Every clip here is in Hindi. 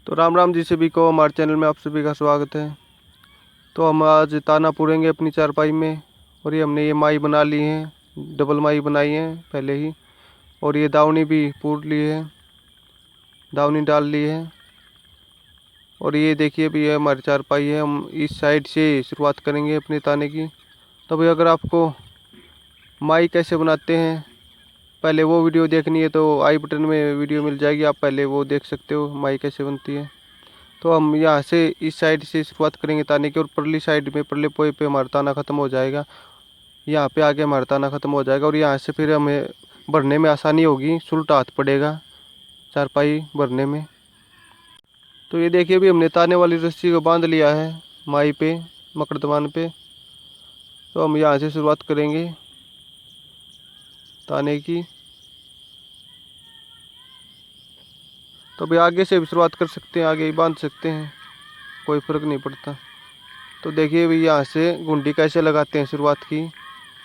तो राम राम जी सभी को, हमारे चैनल में आप सभी का स्वागत है। तो हम आज ताना पूरेंगे अपनी चारपाई में। और ये हमने माई बना ली है, डबल माई बनाई है पहले ही। और ये दावनी भी पूर ली है, दावनी डाल ली है। और ये देखिए भी ये हमारी चारपाई है। हम इस साइड से शुरुआत करेंगे अपने ताने की। तो भाई अगर आपको माई कैसे बनाते हैं पहले वो वीडियो देखनी है तो आई बटन में वीडियो मिल जाएगी, आप पहले वो देख सकते हो माई कैसे बनती है। तो हम यहाँ से इस साइड से शुरुआत करेंगे ताने की, और परली साइड में परले पोए पे हमारा ताना ख़त्म हो जाएगा। यहाँ पे आके हमारा ताना ख़त्म हो जाएगा और यहाँ से फिर हमें भरने में आसानी होगी, सुलटा हाथ पड़ेगा चारपाई भरने में। तो ये देखिए अभी हमने ताने वाली रस्सी को बांध लिया है माई पे, मकड़दवान पे। तो हम यहाँ से शुरुआत करेंगे ताने की। तो अभी आगे से भी शुरुआत कर सकते हैं, आगे ही बांध सकते हैं, कोई फ़र्क नहीं पड़ता। तो देखिए अभी यहाँ से गुंडी कैसे लगाते हैं शुरुआत की।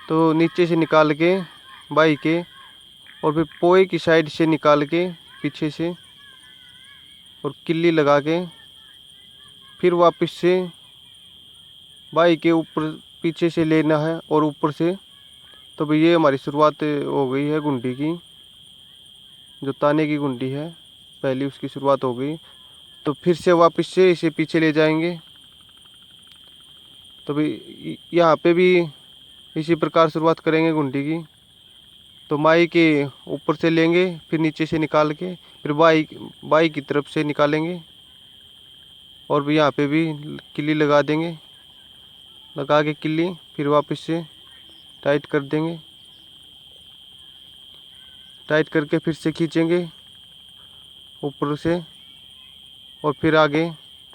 तो नीचे से निकाल के बाई के, और फिर पोए की साइड से निकाल के पीछे से, और किल्ली लगा के फिर वापस से बाई के ऊपर पीछे से लेना है और ऊपर से। तो भाई ये हमारी शुरुआत हो गई है गुंडी की, जो ताने की गुंडी है पहली, उसकी शुरुआत हो गई। तो फिर से वापस से इसे पीछे ले जाएंगे। तो भाई यहाँ पे भी इसी प्रकार शुरुआत करेंगे गुंडी की। तो माई के ऊपर से लेंगे, फिर नीचे से निकाल के फिर बाई बाई की तरफ से निकालेंगे। और भी यहाँ पे भी किल्ली लगा देंगे, लगा के किल्ली फिर वापस से टाइट कर देंगे। टाइट करके फिर से खींचेंगे ऊपर से और फिर आगे।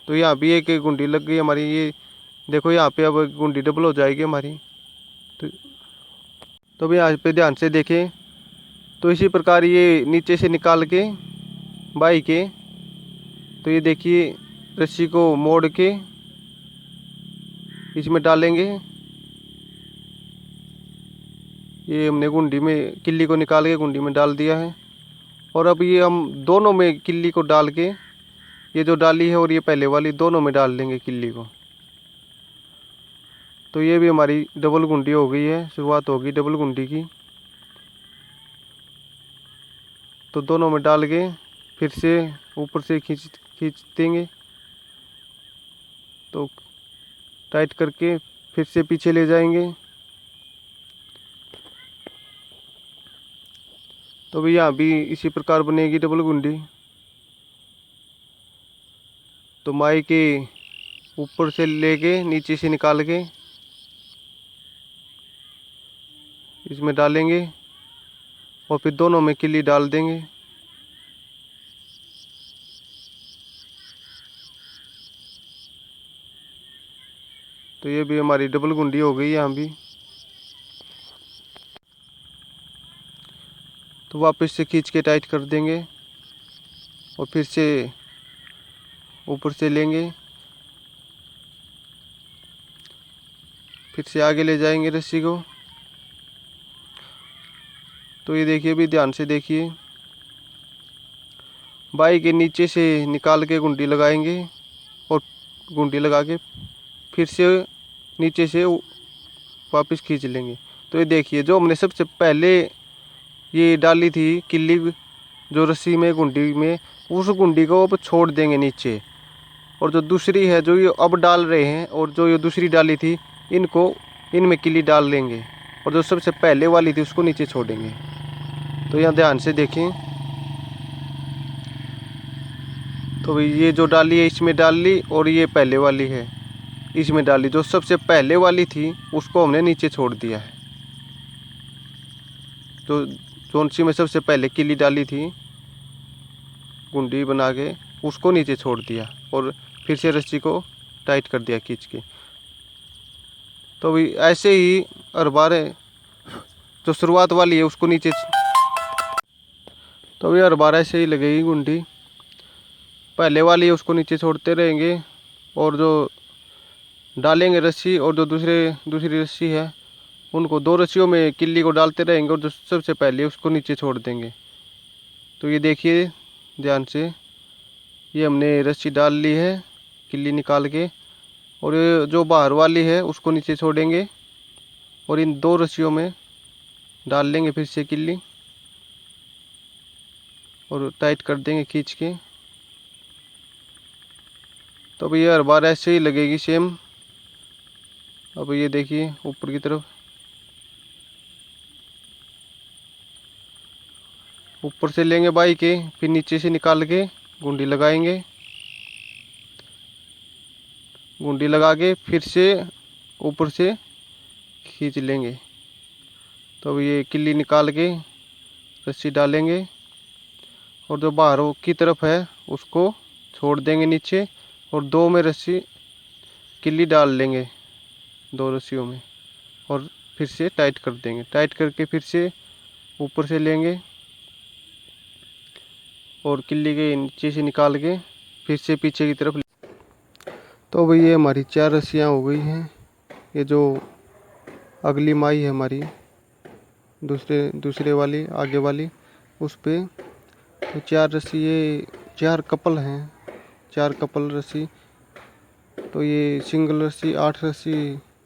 तो यहाँ भी एक गुंडी लग गई हमारी। ये देखो यहाँ पे अब गुंडी डबल हो जाएगी हमारी। तो भी यहाँ पे ध्यान से देखें। तो इसी प्रकार ये नीचे से निकाल के बाई के, तो ये देखिए रस्सी को मोड़ के इसमें डालेंगे। ये हमने गुंडी में किल्ली को निकाल के गुंडी में डाल दिया है। और अब ये हम दोनों में किल्ली को डाल के, ये जो डाली है और ये पहले वाली, दोनों में डाल देंगे किल्ली को। तो ये भी हमारी डबल गुंडी हो गई है, शुरुआत होगी डबल गुंडी की। तो दोनों में डाल के फिर से ऊपर से खींच देंगे। तो टाइट करके फिर से पीछे ले जाएंगे। तो भी यहाँ भी इसी प्रकार बनेगी डबल गुंडी। तो माई के ऊपर से लेके नीचे से निकाल के इसमें डालेंगे और फिर दोनों में किल्ली डाल देंगे। तो ये भी हमारी डबल गुंडी हो गई यहाँ भी। तो वापस से खींच के टाइट कर देंगे और फिर से ऊपर से लेंगे, फिर से आगे ले जाएंगे रस्सी को। तो ये देखिए भी ध्यान से देखिए, बाई के नीचे से निकाल के गुंडी लगाएंगे और गुंडी लगा के फिर से नीचे से वापस खींच लेंगे। तो ये देखिए जो हमने सबसे पहले ये डाली थी किल्ली जो रस्सी में गुंडी में, उस गुंडी को अब छोड़ देंगे नीचे। और जो दूसरी है जो ये अब डाल रहे हैं, और जो ये दूसरी डाली थी इनको इनमें किल्ली डाल लेंगे, और जो सबसे पहले वाली थी उसको नीचे छोड़ेंगे। तो यहाँ ध्यान से देखें। तो ये जो डाली है इसमें डाल ली, और ये पहले वाली है इसमें डाली। जो सबसे पहले वाली थी उसको हमने नीचे छोड़ दिया है। तो कौन सी में सबसे पहले किल्ली डाली थी गुंडी बना के, उसको नीचे छोड़ दिया और फिर से रस्सी को टाइट कर दिया खींच के। तो अभी ऐसे ही हर बार जो शुरुआत वाली है उसको नीचे। तो अभी हर बार ऐसे ही लगेगी गुंडी। पहले वाली है उसको नीचे छोड़ते रहेंगे, और जो डालेंगे रस्सी और जो दूसरी रस्सी है उनको, दो रस्सियों में किल्ली को डालते रहेंगे, और जो सबसे पहले उसको नीचे छोड़ देंगे। तो ये देखिए ध्यान से। ये हमने रस्सी डाल ली है किल्ली निकाल के, और ये जो बाहर वाली है उसको नीचे छोड़ेंगे और इन दो रस्सियों में डाल लेंगे फिर से किल्ली और टाइट कर देंगे खींच के। तो अब ये हर बार ऐसे ही लगेगी सेम। अब ये देखिए ऊपर की तरफ, ऊपर से लेंगे बाई के, फिर नीचे से निकाल के गुंडी लगाएंगे, गुंडी लगा के फिर से ऊपर से खींच लेंगे। तो अब ये किल्ली निकाल के रस्सी डालेंगे और जो बाहर की तरफ है उसको छोड़ देंगे नीचे, और दो में रस्सी किल्ली डाल लेंगे दो रस्सियों में, और फिर से टाइट कर देंगे। टाइट करके फिर से ऊपर से लेंगे और किल्ली के नीचे से निकाल के फिर से पीछे की तरफ। तो भाई ये हमारी 4 रस्सियाँ हो गई हैं। ये जो अगली माई है हमारी दूसरे वाली आगे वाली, उस पे तो 4 रस्सी, ये 4 कपल हैं, 4 कपल रस्सी। तो ये सिंगल रस्सी 8 रस्सी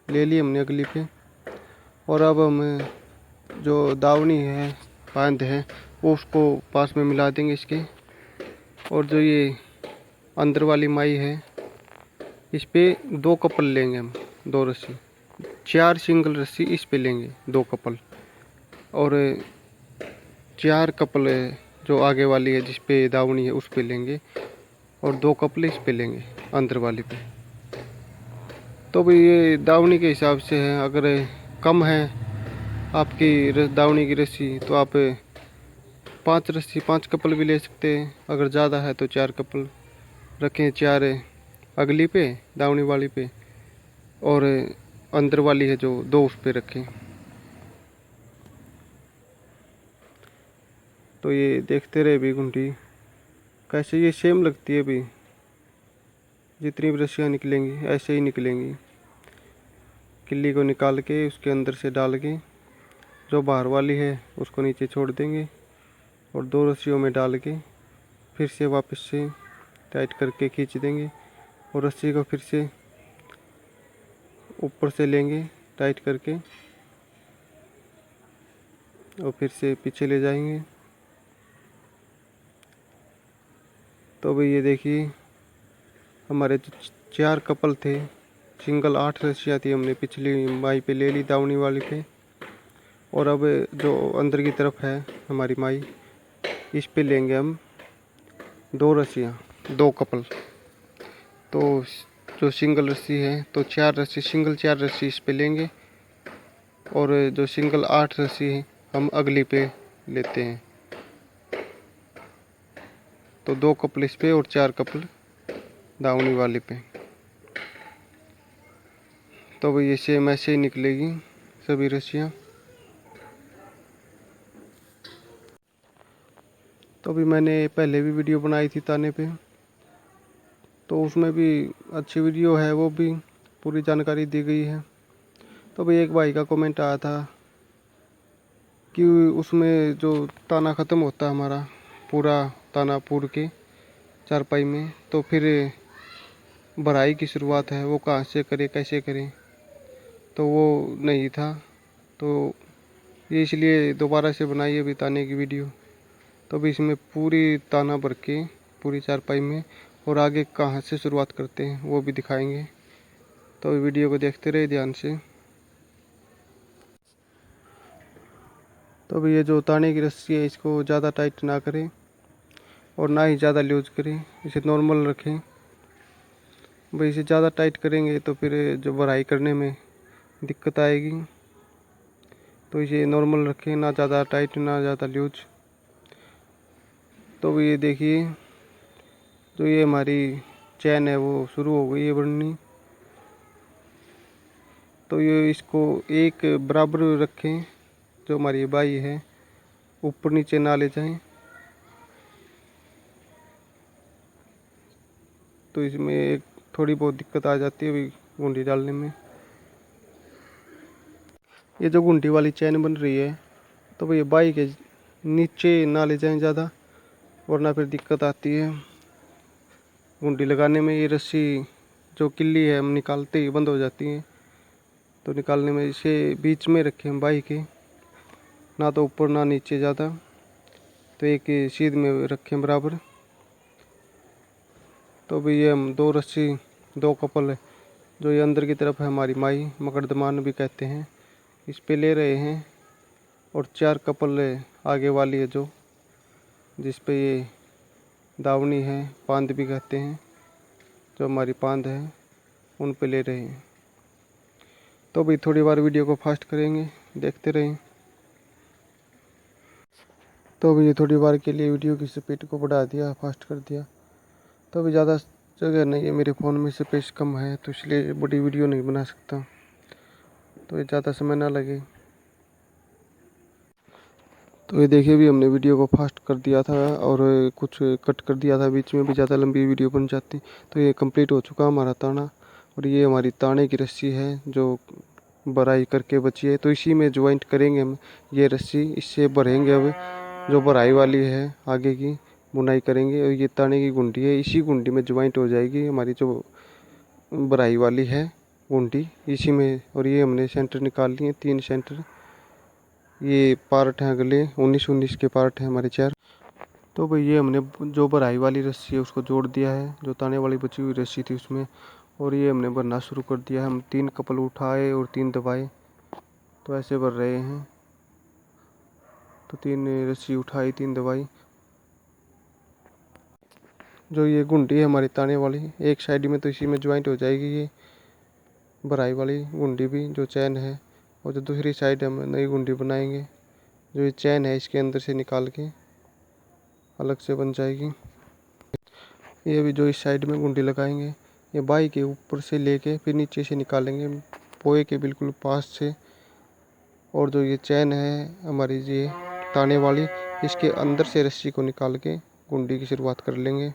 ले ली हमने अगली पे। और अब हम जो दावनी है बांध है वो उसको पास में मिला देंगे इसके। और जो ये अंदर वाली माई है इस पे 2 कपल लेंगे हम, 2 रस्सी, 4 सिंगल रस्सी इस पे लेंगे 2 कपल, और 4 कपल जो आगे वाली है जिस पे दावनी है उस पे लेंगे, और 2 कपल इस पे लेंगे अंदर वाली पे। तो भाई ये दावनी के हिसाब से है, अगर कम है आपकी दावनी की रस्सी तो आप 5 रस्सी 5 कपल भी ले सकते हैं। अगर ज़्यादा है तो 4 कपल रखें, 4 अगली पे दावनी वाली पे, और अंदर वाली है जो 2 उस पे रखें। तो ये देखते रहे भी घुंटी कैसे ये सेम लगती है। भी जितनी भी रस्सियाँ निकलेंगी ऐसे ही निकलेंगी। किल्ली को निकाल के उसके अंदर से डाल के जो बाहर वाली है उसको नीचे छोड़ देंगे, और 2 रस्सियों में डाल के फिर से वापस से टाइट करके खींच देंगे, और रस्सी को फिर से ऊपर से लेंगे टाइट करके, और फिर से पीछे ले जाएंगे। तो भाई ये देखिए हमारे जो 4 कपल थे, सिंगल 8 रस्सियाँ थी, हमने पिछली माई पे ले ली दावनी वाली पे। और अब जो अंदर की तरफ है हमारी माई इस पे लेंगे हम 2 रस्सियाँ, 2 कपल। तो जो सिंगल रस्सी है तो 4 रस्सी, सिंगल 4 रस्सी इस पे लेंगे, और जो सिंगल 8 रस्सी है हम अगली पे लेते हैं। तो 2 कपल इस पे और 4 कपल दावनी वाले पे। तो भाई ये सेम ऐसे ही निकलेगी सभी रस्सियाँ। तो अभी मैंने पहले भी वीडियो बनाई थी ताने पे, तो उसमें भी अच्छी वीडियो है, वो भी पूरी जानकारी दी गई है। तो भाई एक भाई का कमेंट आया था कि उसमें जो ताना ख़त्म होता है हमारा पूरा ताना पूर के चारपाई में, तो फिर भराई की शुरुआत है वो कहाँ से करें कैसे करें, तो वो नहीं था। तो ये इसलिए दोबारा से बनाई है अभी ताने की वीडियो। तो अभी इसमें पूरी ताना भर के पूरी चारपाई में, और आगे कहाँ से शुरुआत करते हैं वो भी दिखाएंगे। तो वीडियो को देखते रहे ध्यान से। तो अभी ये जो ताने की रस्सी है इसको ज़्यादा टाइट ना करें और ना ही ज़्यादा लूज करें, इसे नॉर्मल रखें। भाई इसे ज़्यादा टाइट करेंगे तो फिर जो भराई करने में दिक्कत आएगी। तो इसे नॉर्मल रखें, ना ज़्यादा टाइट ना ज़्यादा लूज। तो ये देखिए जो ये हमारी चैन है वो शुरू हो गई है बननी। तो ये इसको एक बराबर रखें, जो हमारी बाई है ऊपर नीचे ना ले जाएं। तो इसमें एक थोड़ी बहुत दिक्कत आ जाती है अभी गुंडी डालने में। ये जो गुंडी वाली चैन बन रही है तो भैया बाई के नीचे ना ले जाएं ज़्यादा, वरना फिर दिक्कत आती है। गुंडी लगाने में ये रस्सी जो किल्ली है हम निकालते ही बंद हो जाती है, तो निकालने में इसे बीच में रखे हम बाई के, ना तो ऊपर ना नीचे ज़्यादा, तो एक सीध में रखें बराबर। तो भी ये हम दो रस्सी, दो कपल है, जो ये अंदर की तरफ है हमारी माई, मकड़दमान भी कहते हैं, इस पे ले रहे हैं। और 4 कपल है आगे वाली है जो, जिस पे ये दावनी है, पांद भी कहते हैं, जो हमारी पांद है उन पे ले रहे हैं। तो भी थोड़ी बार वीडियो को फास्ट करेंगे, देखते रहें। तो भी ये थोड़ी बार के लिए वीडियो की स्पीड को बढ़ा दिया, फास्ट कर दिया। तो अभी ज़्यादा जगह नहीं है मेरे फ़ोन में, स्पेस कम है, तो इसलिए बड़ी वीडियो नहीं बना सकता, तो ये ज़्यादा समय ना लगे। तो ये देखिए भी हमने वीडियो को फास्ट कर दिया था और कुछ कट कर दिया था बीच में भी, ज़्यादा लंबी वीडियो बन जाती। तो ये कंप्लीट हो चुका हमारा ताना, और ये हमारी ताने की रस्सी है जो भराई करके बची है, तो इसी में ज्वाइंट करेंगे हम ये रस्सी, इससे भरेंगे। अब जो भराई वाली है आगे की बुनाई करेंगे, और ये ताने की गुंडी है, इसी गुंडी में ज्वाइंट हो जाएगी हमारी जो भराई वाली है गुंडी, इसी में। और ये हमने सेंटर निकाल लिए 3 सेंटर, ये पार्ट हैं अगले 19 के पार्ट हैं हमारे 4। तो भाई ये हमने जो भराई वाली रस्सी है उसको जोड़ दिया है, जो ताने वाली बची हुई रस्सी थी उसमें, और ये हमने भरना शुरू कर दिया। हम 3 कपल उठाए और 3 दबाए, तो ऐसे भर रहे हैं। तो 3 रस्सी उठाई, 3 दबाई। जो ये गुंडी है हमारी ताने वाली, एक साइड में, तो इसी में ज्वाइंट हो जाएगी ये भराई वाली गुंडी भी, जो चैन है। और जो दूसरी साइड हम नई गुंडी बनाएंगे, जो ये चैन है इसके अंदर से निकाल के अलग से बन जाएगी। ये भी जो इस साइड में गुंडी लगाएंगे, ये बाई के ऊपर से लेके फिर नीचे से निकालेंगे पोए के बिल्कुल पास से। और जो ये चैन है हमारी ये ताने वाली, इसके अंदर से रस्सी को निकाल के गुंडी की शुरुआत कर लेंगे।